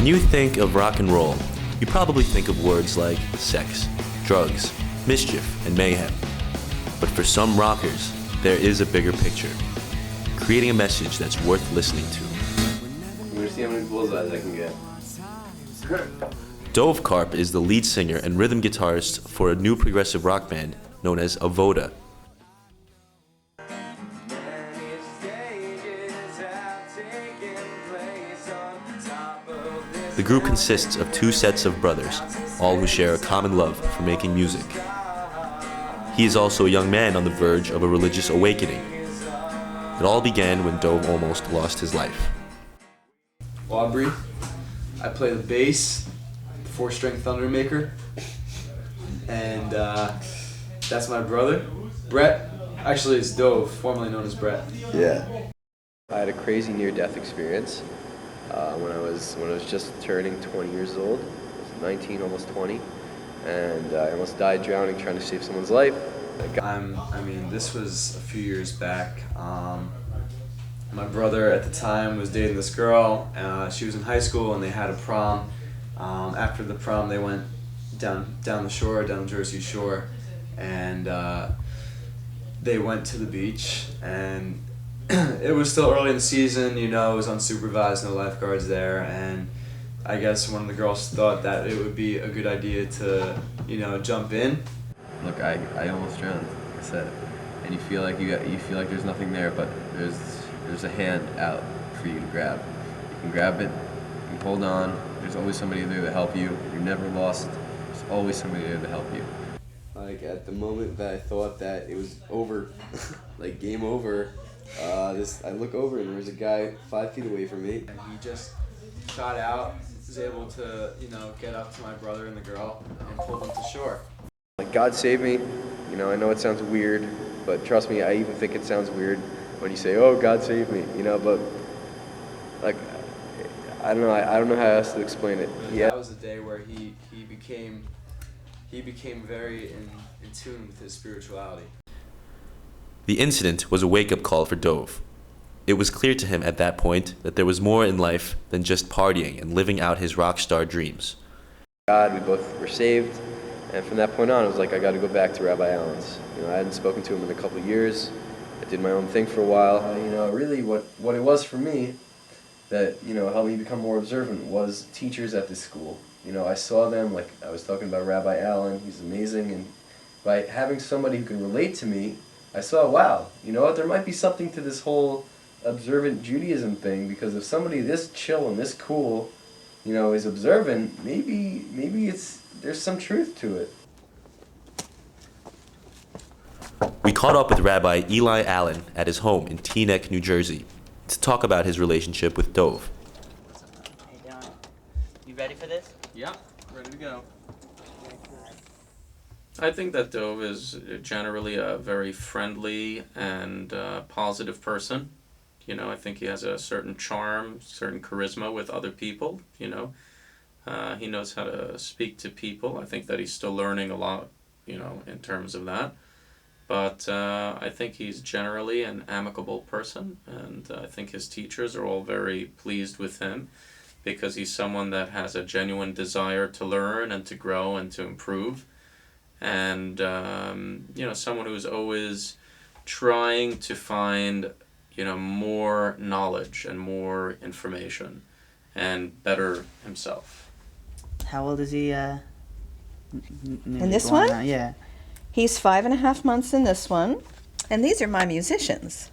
When you think of rock and roll, you probably think of words like sex, drugs, mischief, and mayhem. But for some rockers, there is a bigger picture, creating a message that's worth listening to. I'm gonna see how many bullseyes I can get. Dov Carpe is the lead singer and rhythm guitarist for a new progressive rock band known as Avoda. The group consists of two sets of brothers, all who share a common love for making music. He is also a young man on the verge of a religious awakening. It all began when Dov almost lost his life. Aubrey, I play the bass, 4-string Thundermaker, and that's my brother. Brett, actually it's Dov, formerly known as Brett. Yeah. I had a crazy near-death experience when I was just turning 20 years old. I was 19, almost 20, and I almost died drowning trying to save someone's life. This was a few years back. My brother at the time was dating this girl. She was in high school and they had a prom. After the prom, they went down the shore, down the Jersey Shore, and they went to the beach. And it was still early in the season, you know, it was unsupervised, no lifeguards there, and I guess one of the girls thought that it would be a good idea to, you know, jump in. Look, I almost drowned, like I said, and you feel like there's nothing there, but there's a hand out for you to grab. You can grab it, you can hold on. There's always somebody there to help you. You're never lost. There's always somebody there to help you. Like at the moment that I thought that it was over, like game over, I look over and there's a guy 5 feet away from me. And he just shot out, was able to, you know, get up to my brother and the girl and pull them to shore. Like, God save me. You know, I know it sounds weird, but trust me, I even think it sounds weird when you say, "Oh, God save me," you know, but like, I don't know how else to explain it. Yeah. That was a day where he became very in tune with his spirituality. The incident was a wake-up call for Dov. It was clear to him at that point that there was more in life than just partying and living out his rock star dreams. God, we both were saved, and from that point on, it was like I got to go back to Rabbi Allen's. You know, I hadn't spoken to him in a couple of years. I did my own thing for a while. You know, really, what it was for me that, you know, helped me become more observant was teachers at this school. You know, I saw them, like I was talking about Rabbi Allen, he's amazing, and by having somebody who can relate to me, I saw, wow, you know what, there might be something to this whole observant Judaism thing, because if somebody this chill and this cool, you know, is observant, maybe there's some truth to it. We caught up with Rabbi Eli Allen at his home in Teaneck, New Jersey, to talk about his relationship with Dov. How you doing? You ready for this? Yeah, ready to go. I think that Dov is generally a very friendly and positive person. You know, I think he has a certain charm, certain charisma with other people, you know. He knows how to speak to people. I think that he's still learning a lot, you know, in terms of that. But I think he's generally an amicable person, and I think his teachers are all very pleased with him because he's someone that has a genuine desire to learn and to grow and to improve. And, you know, someone who's always trying to find, you know, more knowledge and more information and better himself. How old is he? In this one? Yeah. He's 5.5 months in this one. And these are my musicians.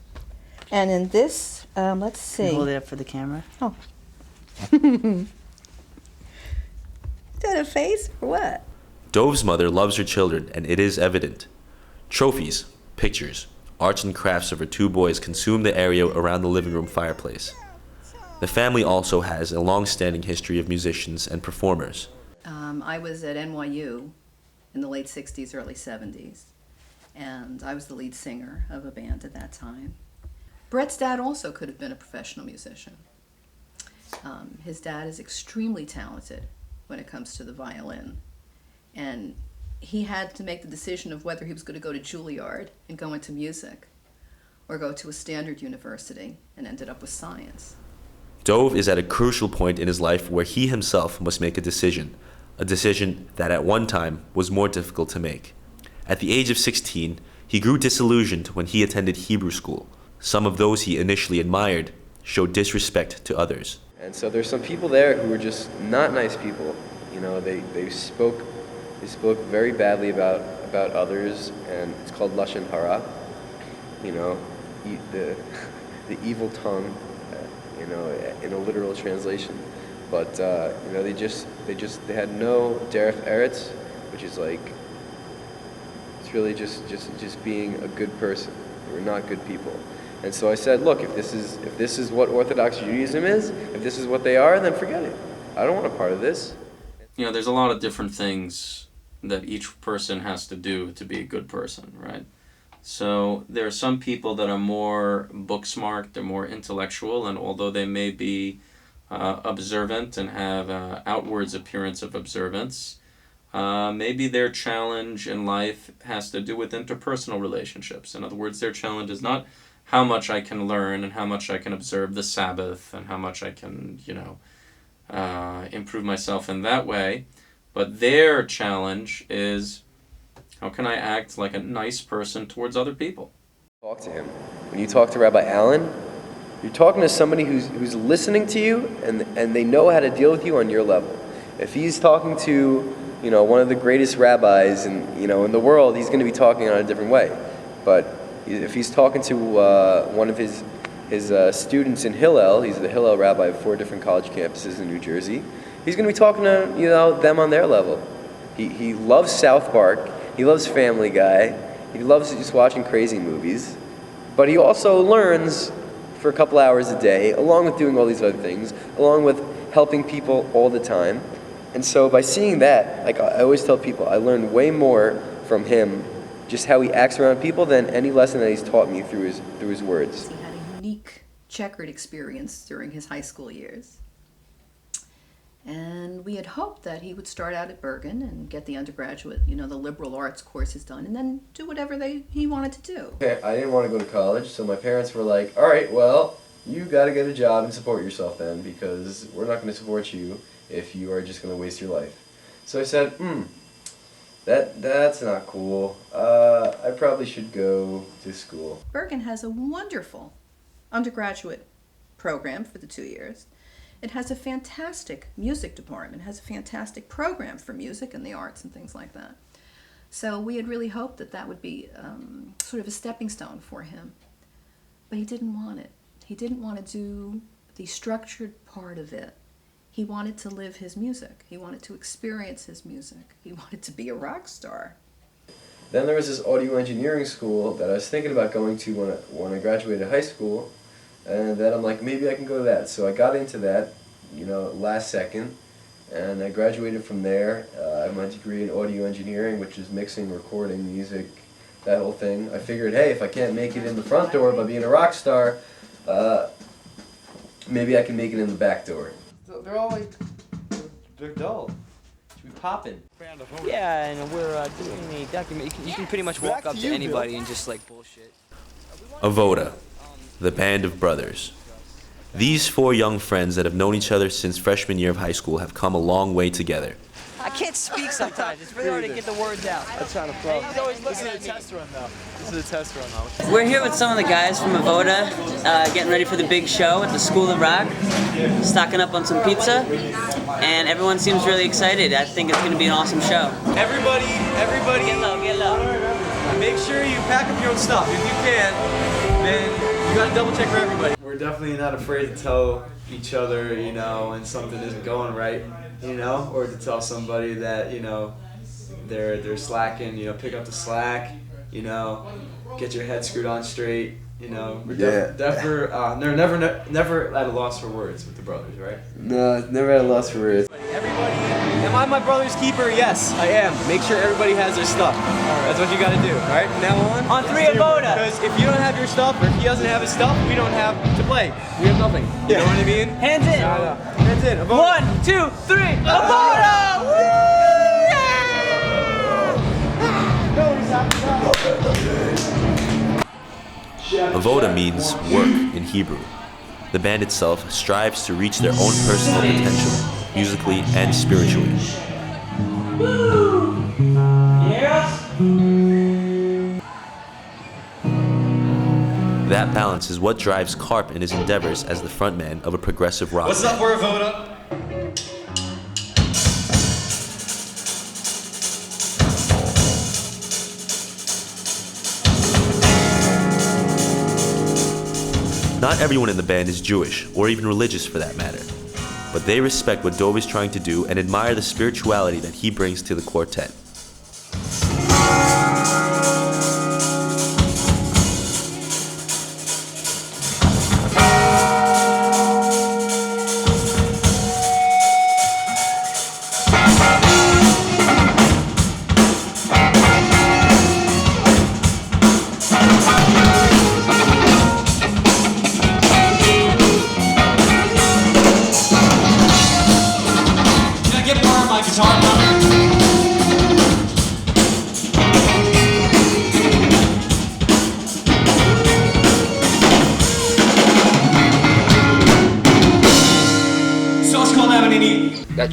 And in this, let's see. Can you hold it up for the camera? Oh. Is that a face or what? Dov's mother loves her children, and it is evident. Trophies, pictures, arts and crafts of her two boys consume the area around the living room fireplace. The family also has a long-standing history of musicians and performers. I was at NYU in the late 60s, early 70s, and I was the lead singer of a band at that time. Brett's dad also could have been a professional musician. His dad is extremely talented when it comes to the violin. And he had to make the decision of whether he was going to go to Juilliard and go into music or go to a standard university and ended up with science. Dov is at a crucial point in his life where he himself must make a decision that at one time was more difficult to make. At the age of 16, he grew disillusioned when he attended Hebrew school. Some of those he initially admired showed disrespect to others. And so there's some people there who were just not nice people. You know, they spoke very badly about others, and it's called lashon hara. You know, the evil tongue. You know, in a literal translation. But you know, they had no derech eretz, which is like, it's really just being a good person. They were not good people. And so I said, look, if this is what Orthodox Judaism is, if this is what they are, then forget it. I don't want a part of this. You know, there's a lot of different things that each person has to do to be a good person, right? So there are some people that are more book smart, they're more intellectual, and although they may be observant and have outwards appearance of observance, maybe their challenge in life has to do with interpersonal relationships. In other words, their challenge is not how much I can learn and how much I can observe the Sabbath and how much I can, improve myself in that way, but their challenge is, how can I act like a nice person towards other people? Talk to him. When you talk to Rabbi Allen, you're talking to somebody who's listening to you, and they know how to deal with you on your level. If he's talking to, one of the greatest rabbis in the world, he's going to be talking on a different way. But if he's talking to one of his students in Hillel, he's the Hillel rabbi of 4 different college campuses in New Jersey, he's going to be talking to them on their level. He loves South Park. He loves Family Guy. He loves just watching crazy movies. But he also learns for a couple hours a day, along with doing all these other things, along with helping people all the time. And so by seeing that, like I always tell people, I learned way more from him, just how he acts around people, than any lesson that he's taught me through his words. He had a unique checkered experience during his high school years. And we had hoped that he would start out at Bergen and get the undergraduate, the liberal arts courses done, and then do whatever he wanted to do. Okay, I didn't want to go to college, so my parents were like, all right, well, you got to get a job and support yourself then, because we're not going to support you if you are just going to waste your life. So I said, that's not cool. I probably should go to school. Bergen has a wonderful undergraduate program for the 2 years. It has a fantastic music department, has a fantastic program for music and the arts and things like that. So we had really hoped that would be sort of a stepping stone for him. But he didn't want it. He didn't want to do the structured part of it. He wanted to live his music. He wanted to experience his music. He wanted to be a rock star. Then there was this audio engineering school that I was thinking about going to when I graduated high school. And then I'm like, maybe I can go to that. So I got into that, last second. And I graduated from there. I have my degree in audio engineering, which is mixing, recording, music, that whole thing. I figured, hey, if I can't make it in the front door by being a rock star, maybe I can make it in the back door. They're all like, they're dull. Should be popping. Yeah, and we're doing a document. You can pretty much walk up to anybody and just bullshit. Avoda, the band of brothers. These 4 young friends that have known each other since freshman year of high school have come a long way together. I can't speak sometimes. It's really hard to get the words out. That's kind of pro. This is a test run though. We're here with some of the guys from Avoda, getting ready for the big show at the School of Rock, stocking up on some pizza, and everyone seems really excited. I think it's going to be an awesome show. Everybody, Get low. make sure you pack up your own stuff. If you can, then you gotta double check for everybody. We're definitely not afraid to tell each other, when something isn't going right, or to tell somebody that, they're slacking, pick up the slack, get your head screwed on straight, We're never at a loss for words with the brothers, right? No, never at a loss for words. Everybody, am I my brother's keeper? Yes, I am. Make sure everybody has their stuff. That's what you gotta do, alright? From now on. On 3 Avoda! Because if you don't have your stuff, or if he doesn't have his stuff, we don't have to play. We have nothing. You know what I mean? Hands in! Hands in. Avoda. 1, 2, 3, Avoda! Woo! Avoda means work in Hebrew. The band itself strives to reach their own personal potential, musically and spiritually. That balance is what drives Carpe in his endeavors as the frontman of a progressive rock What's band. up, Voda? Not everyone in the band is Jewish, or even religious for that matter, but they respect what Dov is trying to do and admire the spirituality that he brings to the quartet.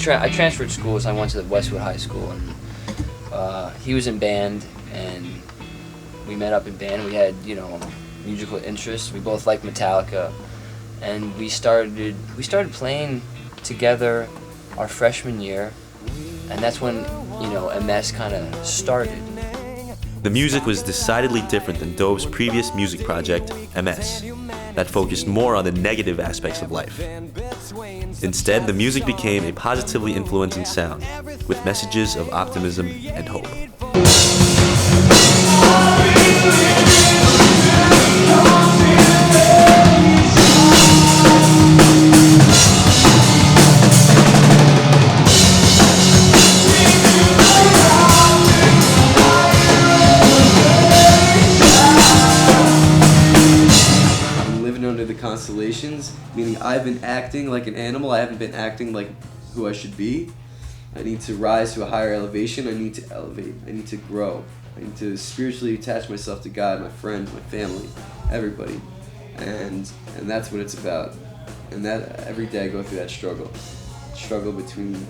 I transferred schools. I went to the Westwood High School, and he was in band, and we met up in band. We had, musical interests. We both liked Metallica, and we started playing together our freshman year, and that's when MS kind of started. The music was decidedly different than Dov's previous music project, MS, that focused more on the negative aspects of life. Instead, the music became a positively influencing sound, with messages of optimism and hope. Constellations, meaning I've been acting like an animal. I haven't been acting like who I should be. I need to rise to a higher elevation. I need to elevate. I need to grow. I need to spiritually attach myself to God, my friends, my family, everybody. And that's what it's about. And that every day I go through that struggle between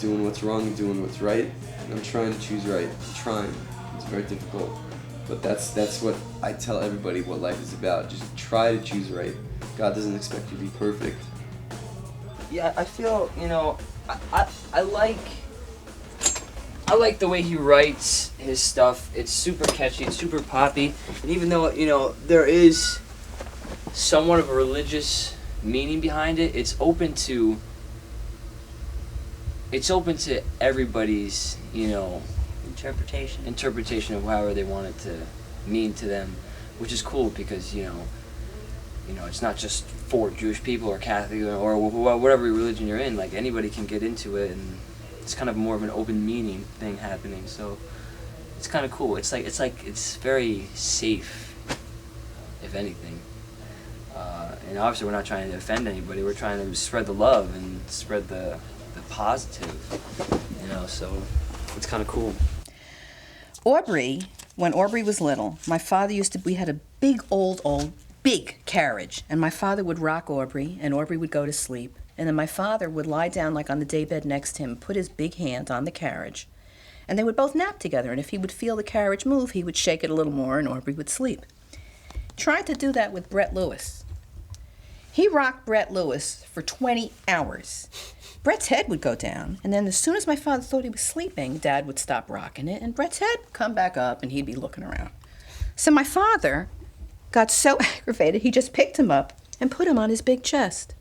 doing what's wrong and doing what's right. And I'm trying to choose right. I'm trying. It's very difficult. But that's what I tell everybody what life is about. Just try to choose right. God doesn't expect you to be perfect. Yeah, I feel, I like the way he writes his stuff. It's super catchy, it's super poppy. And even though, there is somewhat of a religious meaning behind it, it's open to everybody's, interpretation of however they want it to mean to them, which is cool because it's not just for Jewish people or Catholic or whatever religion you're in. Like anybody can get into it, and it's kind of more of an open meaning thing happening. So it's kind of cool. It's very safe, if anything. And obviously we're not trying to offend anybody. We're trying to spread the love and spread the positive. So it's kind of cool. Aubrey, when Aubrey was little, my father we had a big big carriage, and my father would rock Aubrey, and Aubrey would go to sleep, and then my father would lie down like on the daybed next to him, put his big hand on the carriage, and they would both nap together, and if he would feel the carriage move, he would shake it a little more, and Aubrey would sleep. Tried to do that with Brett Lewis. He rocked Brett Lewis for 20 hours. Brett's head would go down, and then as soon as my father thought he was sleeping, Dad would stop rocking it, and Brett's head would come back up, and he'd be looking around. So my father got so aggravated, he just picked him up and put him on his big chest.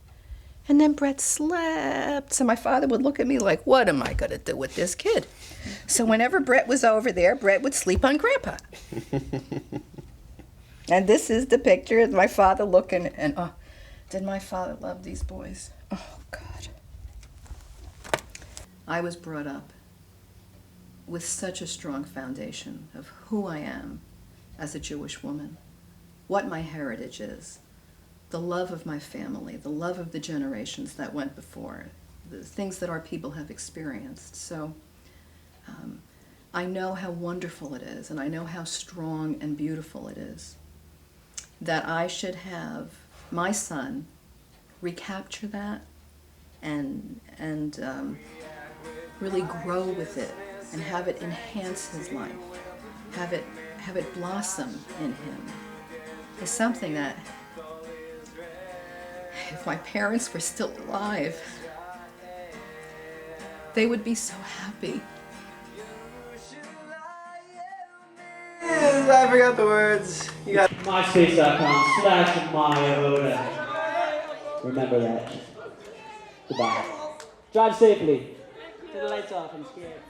And then Brett slept. So my father would look at me like, what am I going to do with this kid? So whenever Brett was over there, Brett would sleep on Grandpa. And this is the picture of my father looking, and did my father love these boys? Oh, God. I was brought up with such a strong foundation of who I am as a Jewish woman, what my heritage is, the love of my family, the love of the generations that went before, the things that our people have experienced. So I know how wonderful it is, and I know how strong and beautiful it is that I should have my son recapture that and really grow with it and have it enhance his life, have it blossom in him, is something that, if my parents were still alive, they would be so happy. I forgot the words. You got MySpace.com/MyAvoda. Remember that. Goodbye. Drive safely. To the lights off, I'm scared.